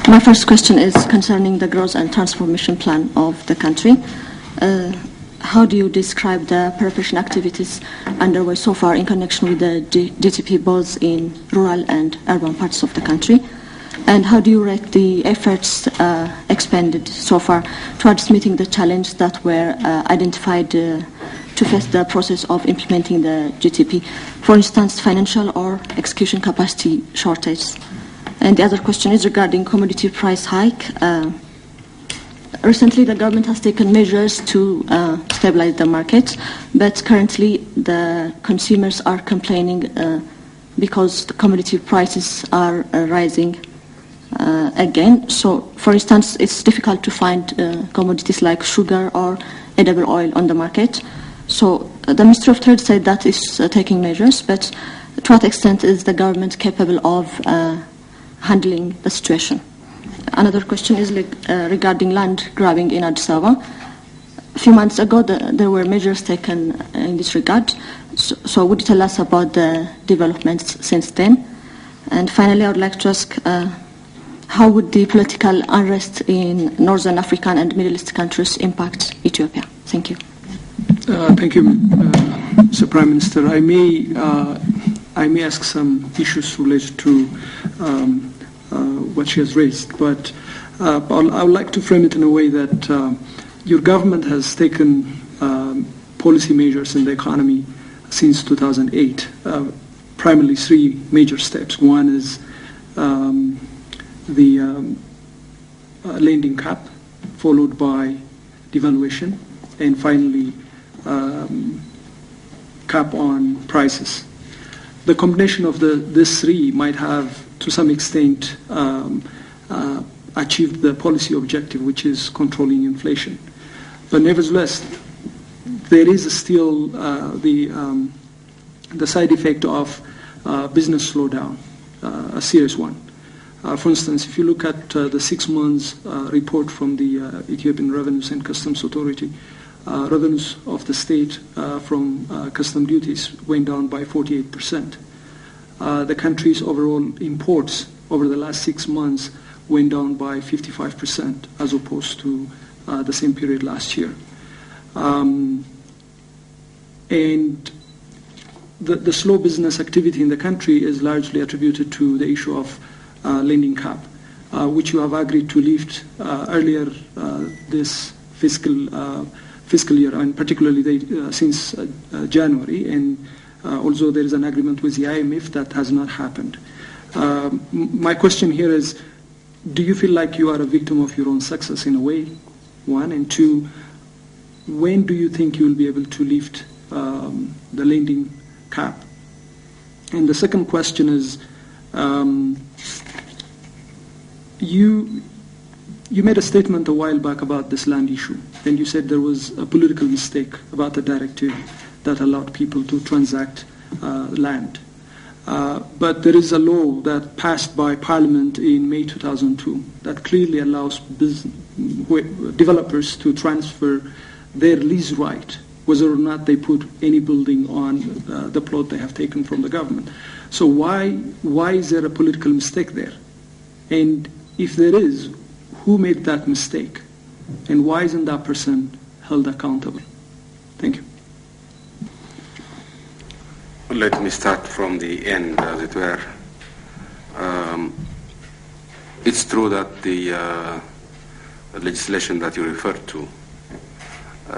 My first question is concerning the growth and transformation plan of the country. How do you describe the preparation activities underway so far in connection with the GTP both in rural and urban parts of the country? And how do you rate the efforts expended so far towards meeting the challenges that were identified to face the process of implementing the GTP? For instance, financial or execution capacity shortage. And the other question is regarding commodity price hike. Recently, the government has taken measures to stabilize the market, but currently the consumers are complaining because the commodity prices are rising again. So, for instance, it's difficult to find commodities like sugar or edible oil on the market. So, the Ministry of Trade said that is taking measures, but to what extent is the government capable of handling the situation? Another question is regarding land grabbing in Addis Ababa. A few months ago, there were measures taken in this regard. So would you tell us about the developments since then? And finally, I would like to ask, how would the political unrest in Northern African and Middle East countries impact Ethiopia? Thank you. Thank you, Mr. Prime Minister. I may ask some issues related to what she has raised, but I would like to frame it in a way that your government has taken policy measures in the economy since 2008, primarily three major steps. One is the lending cap, followed by devaluation, and finally cap on prices. The combination of these three might have, to some extent, achieved the policy objective, which is controlling inflation. But nevertheless, there is still the side effect of business slowdown, a serious one. For instance, if you look at the 6 months report from the Ethiopian Revenues and Customs Authority, revenues of the state from custom duties went down by 48%. The country's overall imports over the last 6 months went down by 55% as opposed to the same period last year. And the slow business activity in the country is largely attributed to the issue of lending cap, which you have agreed to lift earlier this fiscal year, and particularly since January. And although there is an agreement with the IMF, that has not happened. My question here is, do you feel like you are a victim of your own success in a way, one? And two, when do you think you will be able to lift the lending cap? And the second question is, you made a statement a while back about this land issue, and you said there was a political mistake about the directive that allowed people to transact land. But there is a law that passed by Parliament in May 2002 that clearly allows developers to transfer their lease right, whether or not they put any building on the plot they have taken from the government. So why is there a political mistake there? And if there is, who made that mistake? And why isn't that person held accountable? Thank you. Let me start from the end, as it were. It's true that the legislation that you referred to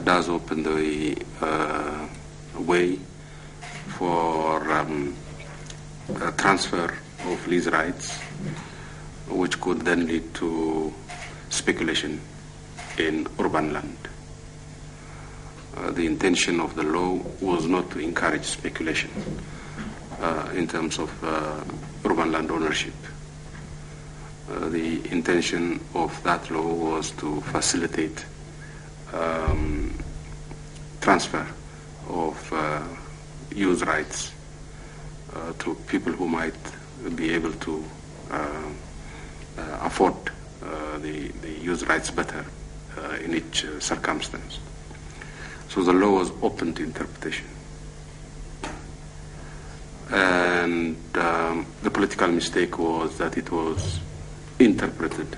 does open the way for a transfer of lease rights, which could then lead to speculation in urban land. The intention of the law was not to encourage speculation in terms of urban land ownership. The intention of that law was to facilitate transfer of use rights to people who might be able to afford the use rights better in each circumstance. So the law was open to interpretation. And the political mistake was that it was interpreted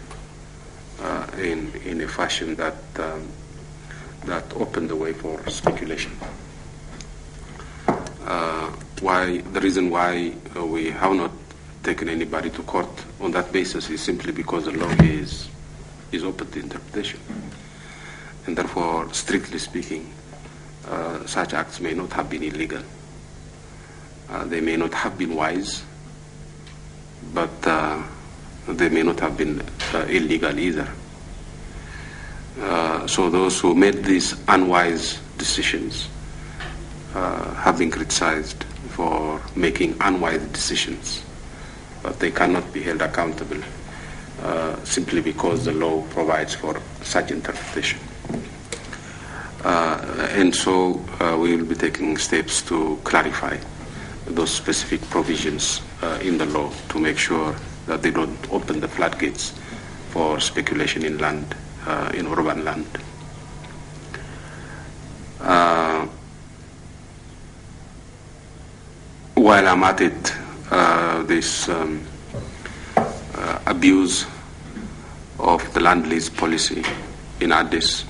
in a fashion that opened the way for speculation. The reason why we have not taken anybody to court on that basis is simply because the law is open to interpretation, and therefore, strictly speaking, such acts may not have been illegal. They may not have been wise, but they may not have been illegal either. So those who made these unwise decisions have been criticized for making unwise decisions, but they cannot be held accountable simply because the law provides for such interpretation. And so we will be taking steps to clarify those specific provisions in the law to make sure that they don't open the floodgates for speculation in land, in urban land. While I'm at it, this abuse of the land lease policy in Addis,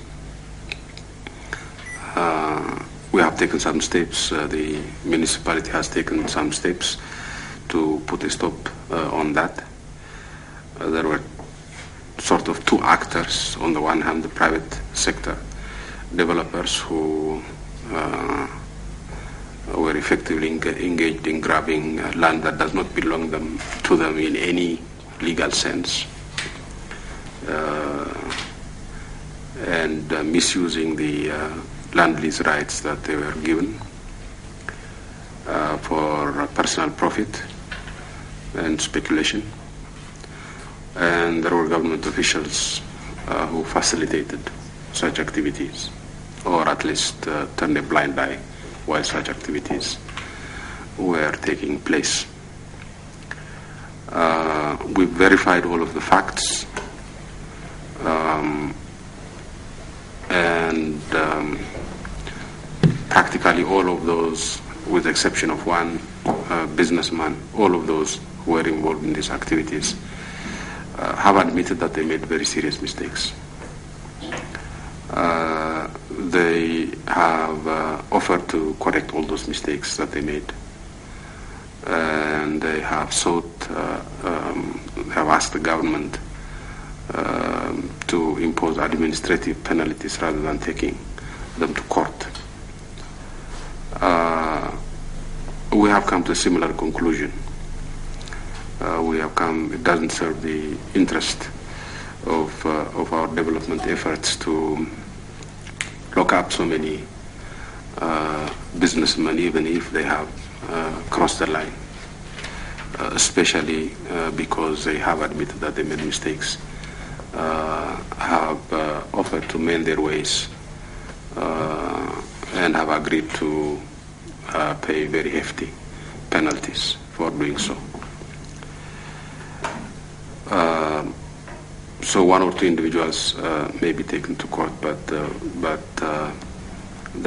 we have taken some steps. The municipality has taken some steps to put a stop on that. There were sort of two actors. On the one hand, the private sector developers who were effectively engaged in grabbing land that does not belong to them in any legal sense, and misusing the land lease rights that they were given for personal profit and speculation. And there were government officials who facilitated such activities, or at least turned a blind eye while such activities were taking place. We verified all of the facts, and practically all of those, with the exception of one businessman, all of those who were involved in these activities have admitted that they made very serious mistakes. They have offered to correct all those mistakes that they made, and they have have asked the government to impose administrative penalties rather than taking them to court. We have come to a similar conclusion. It doesn't serve the interest of our development efforts to lock up so many businessmen, even if they have crossed the line, especially because they have admitted that they made mistakes, have offered to mend their ways, and have agreed to pay very hefty penalties for doing so. So one or two individuals may be taken to court, but the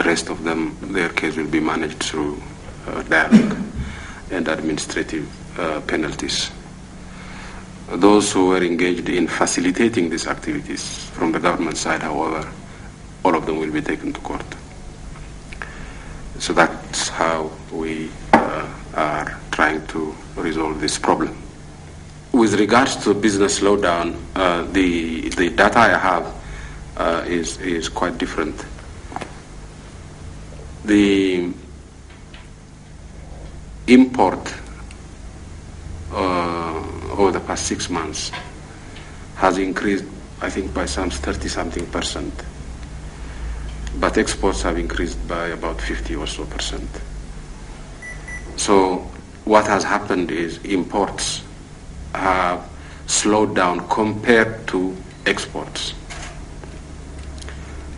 rest of them, their case will be managed through dialogue and administrative penalties. Those who were engaged in facilitating these activities from the government side, however, all of them will be taken to court. So that's how we are trying to resolve this problem. With regards to business slowdown, the data I have is quite different. The import over the past 6 months has increased, I think, by some 30-something%, but exports have increased by about 50 or so%. So what has happened is imports have slowed down compared to exports,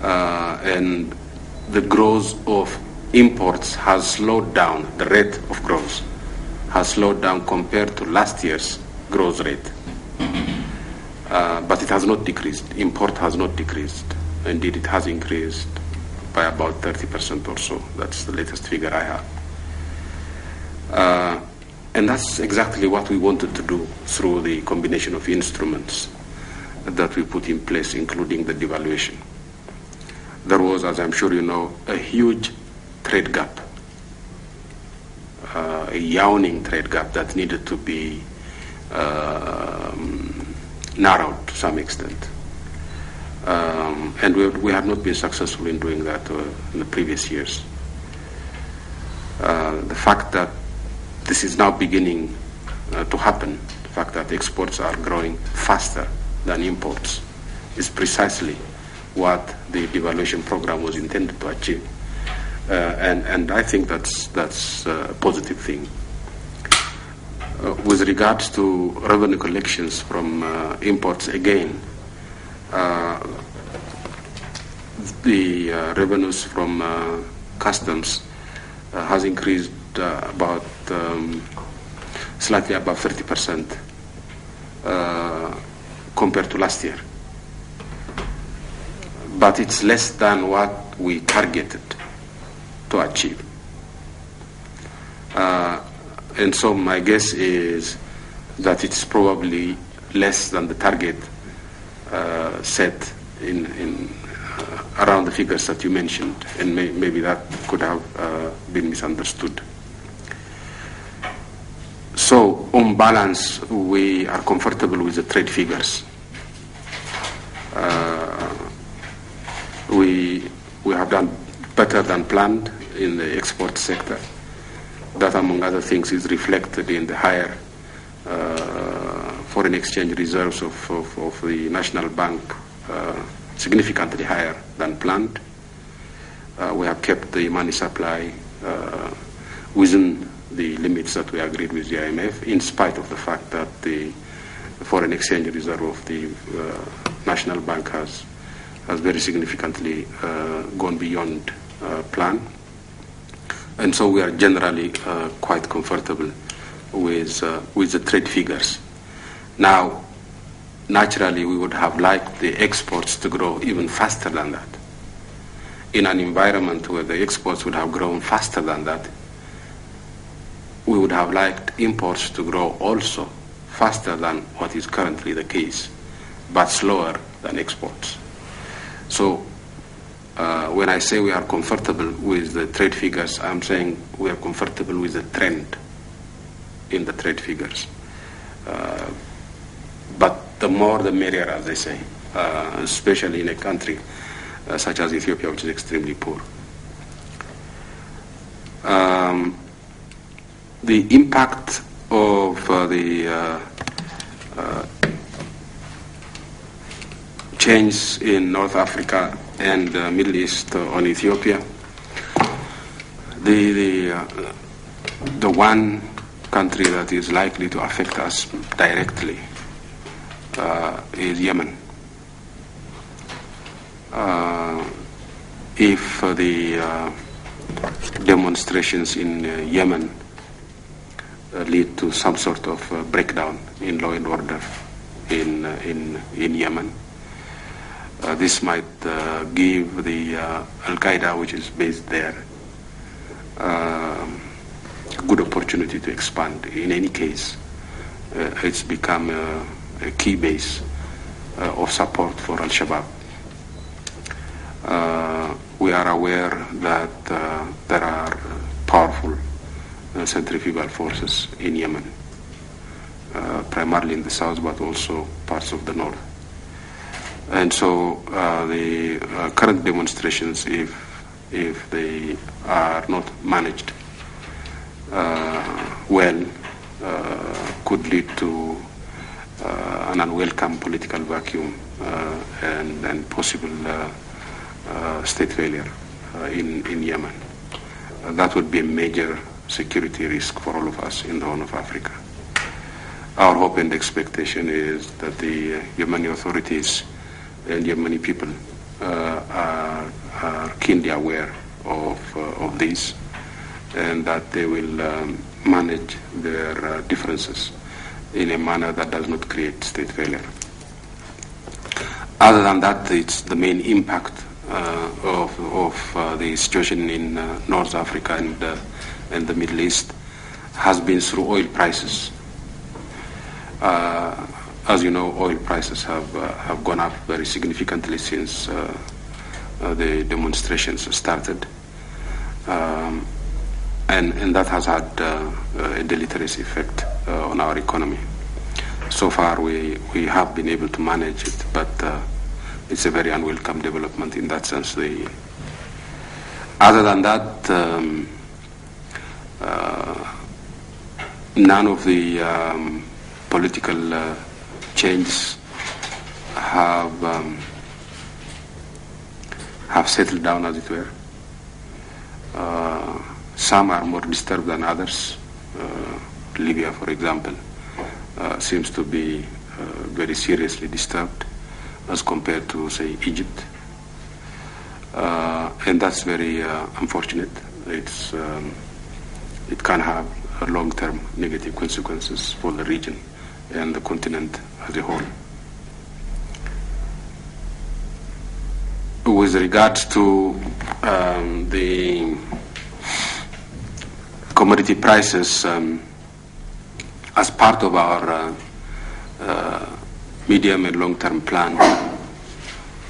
and the growth of imports has slowed down. The rate of growth has slowed down compared to last year's growth rate, but it has not decreased. Import has not decreased. Indeed, it has increased by about 30% or so. That's the latest figure I have. And that's exactly what we wanted to do through the combination of instruments that we put in place, including the devaluation. There was, as I'm sure you know, a huge trade gap, a yawning trade gap that needed to be narrowed to some extent. And we have not been successful in doing that in the previous years. The fact that this is now beginning to happen, the fact that exports are growing faster than imports, is precisely what the devaluation program was intended to achieve. And I think that's a positive thing. With regards to revenue collections from imports, again, the revenues from customs has increased about slightly above 30% compared to last year. But it's less than what we targeted to achieve. And so my guess is that it's probably less than the target set in around the figures that you mentioned, and maybe that could have been misunderstood. So on balance, we are comfortable with the trade figures. We have done better than planned in the export sector. That, among other things, is reflected in the higher foreign exchange reserves of the National Bank, significantly higher than planned. We have kept the money supply within the limits that we agreed with the IMF, in spite of the fact that the foreign exchange reserve of the National Bank has very significantly gone beyond plan. And so we are generally quite comfortable with the trade figures. Now, naturally, we would have liked the exports to grow even faster than that. In an environment where the exports would have grown faster than that, we would have liked imports to grow also faster than what is currently the case, but slower than exports. So when I say we are comfortable with the trade figures, I'm saying we are comfortable with the trend in the trade figures. But the more the merrier, as they say, especially in a country such as Ethiopia, which is extremely poor. The impact of the change in North Africa and Middle East on Ethiopia. The one country that is likely to affect us directly is Yemen. If the demonstrations in Yemen lead to some sort of breakdown in law and order in Yemen, this might give the Al-Qaeda, which is based there, a good opportunity to expand. In any case, it's become a key base of support for Al-Shabaab. We are aware that there are powerful centrifugal forces in Yemen, primarily in the south, but also parts of the north. And so the current demonstrations, if they are not managed well, could lead to an unwelcome political vacuum and possible state failure in Yemen. That would be a major security risk for all of us in the Horn of Africa. Our hope and expectation is that the Yemeni authorities and Yemeni people are keenly aware of this, and that they will manage their differences in a manner that does not create state failure. Other than that, it's the main impact of the situation in North Africa and the Middle East has been through oil prices. As you know, oil prices have gone up very significantly since the demonstrations started, and that has had a deleterious effect on our economy. So far, we have been able to manage it, but it's a very unwelcome development in that sense. Other than that, none of the political changes have settled down, as it were. Some are more disturbed than others. Libya, for example, seems to be very seriously disturbed as compared to, say, Egypt. And that's very unfortunate. It can have long-term negative consequences for the region and the continent as a whole. With regards to the commodity prices, as part of our medium and long-term plan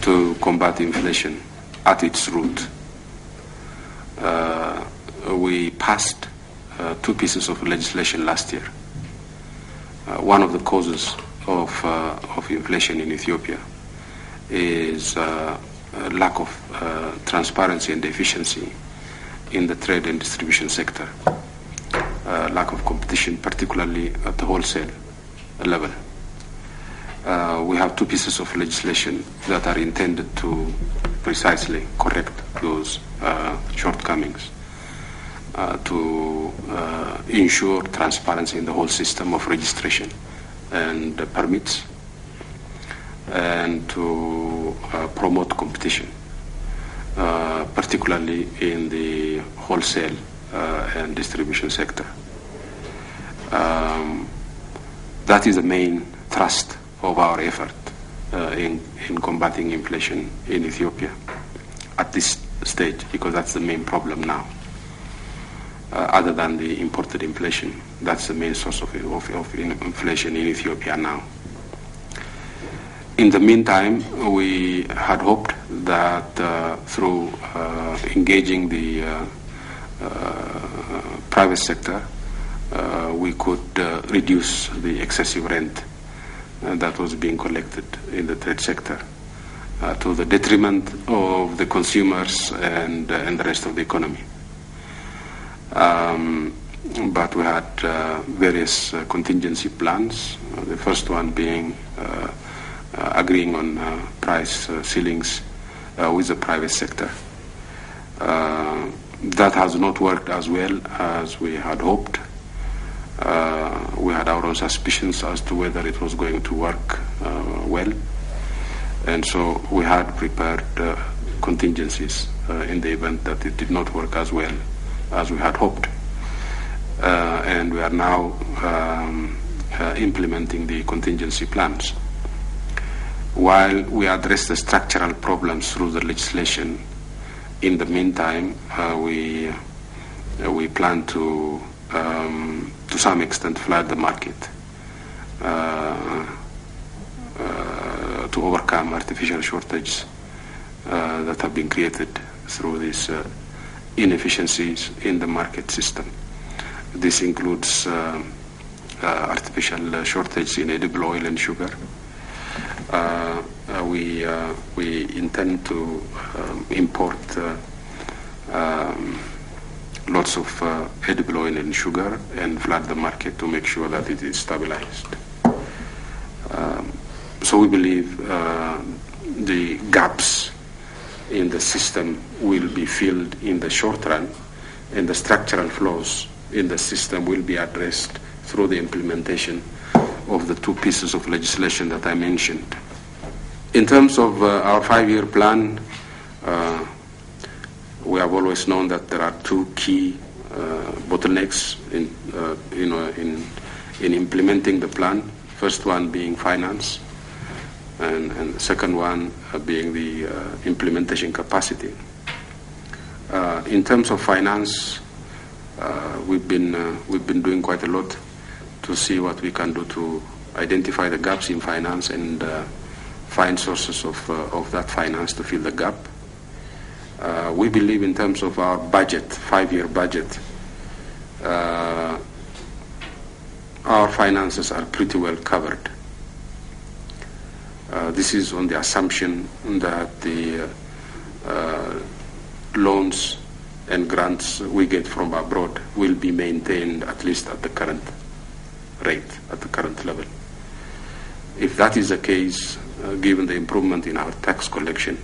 to combat inflation at its root, we passed two pieces of legislation last year. One of the causes of inflation in Ethiopia is lack of transparency and efficiency in the trade and distribution sector, lack of competition, particularly at the wholesale level. We have two pieces of legislation that are intended to precisely correct those shortcomings, to ensure transparency in the whole system of registration and permits, and to promote competition, particularly in the wholesale and distribution sector. That is the main thrust of our effort in combating inflation in Ethiopia at this stage, because that's the main problem now. Other than the imported inflation, that's the main source of inflation in Ethiopia now. In the meantime, we had hoped that through engaging the private sector, we could reduce the excessive rent that was being collected in the trade sector to the detriment of the consumers and the rest of the economy. But we had various contingency plans, the first one being agreeing on price ceilings with the private sector. That has not worked as well as we had hoped. We had our own suspicions as to whether it was going to work well, and so we had prepared contingencies in the event that it did not work as well as we had hoped. And we are now implementing the contingency plans. While we address the structural problems through the legislation, in the meantime, we plan to some extent flood the market to overcome artificial shortages that have been created through these inefficiencies in the market system. This includes artificial shortage in edible oil and sugar. We intend to import lots of edible oil and sugar and flood the market to make sure that it is stabilized. So we believe the gaps in the system will be filled in the short run, and the structural flaws in the system will be addressed through the implementation of the two pieces of legislation that I mentioned. In terms of our 5-year plan, we have always known that there are two key bottlenecks in implementing the plan. First one being finance, and the second one being the implementation capacity. In terms of finance, We've been doing quite a lot to see what we can do to identify the gaps in finance and find sources of that finance to fill the gap. We believe in terms of our budget, 5-year budget, our finances are pretty well covered. This is on the assumption that the loans and grants we get from abroad will be maintained at least at the current rate, at the current level. If that is the case, given the improvement in our tax collection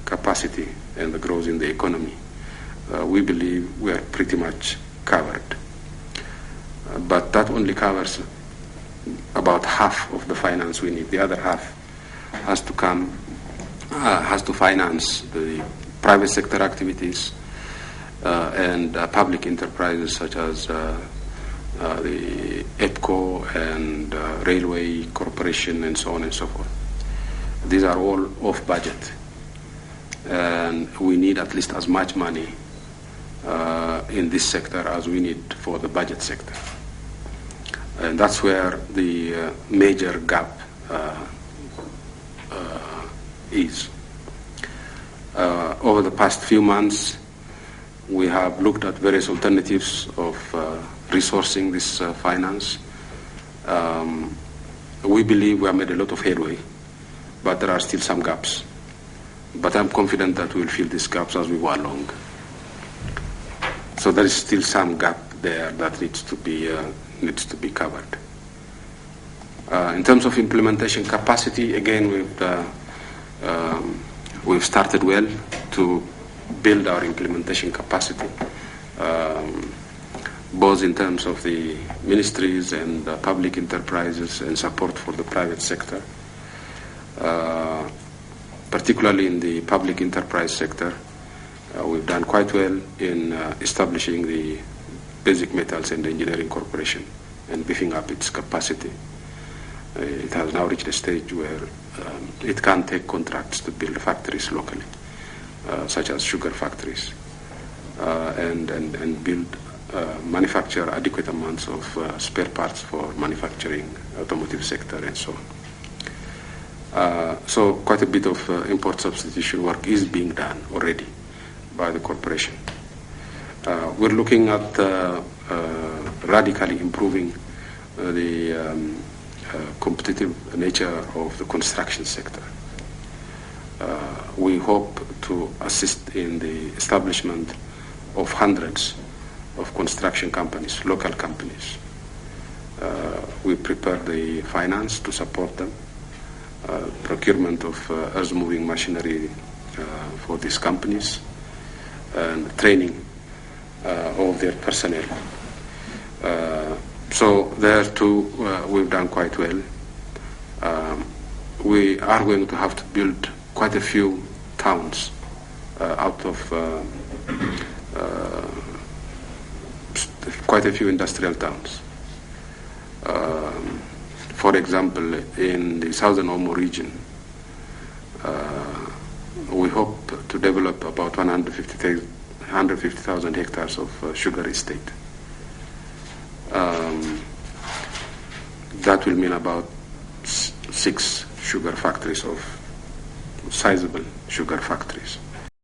capacity and the growth in the economy, we believe we are pretty much covered. But that only covers about half of the finance we need. The other half has to come, has to finance the private sector activities and public enterprises such as the EPCO and Railway Corporation and so on and so forth. These are all off budget, and we need at least as much money in this sector as we need for the budget sector. And that's where the major gap is. Over the past few months, we have looked at various alternatives of resourcing this finance. We believe we have made a lot of headway, but there are still some gaps. But I'm confident that we'll fill these gaps as we go along. So there is still some gap there that needs to be covered. In terms of implementation capacity, again, we've started well to build our implementation capacity, both in terms of the ministries and public enterprises and support for the private sector. Particularly in the public enterprise sector, we've done quite well in establishing the Basic Metals and Engineering Corporation and beefing up its capacity. It has now reached a stage where it can take contracts to build factories locally, such as sugar factories, and build, manufacture adequate amounts of spare parts for manufacturing, automotive sector, and so on. So quite a bit of import substitution work is being done already by the corporation. We're looking at radically improving the competitive nature of the construction sector. We hope to assist in the establishment of hundreds of construction companies, local companies. We prepare the finance to support them, procurement of earth-moving machinery for these companies, and training of their personnel. So there too, we've done quite well. We are going to have to build quite a few towns out of quite a few industrial towns. For example, in the southern Omo region, we hope to develop about 150,000 hectares of sugar estate. That will mean about 6 sugar factories, of sizable sugar factories.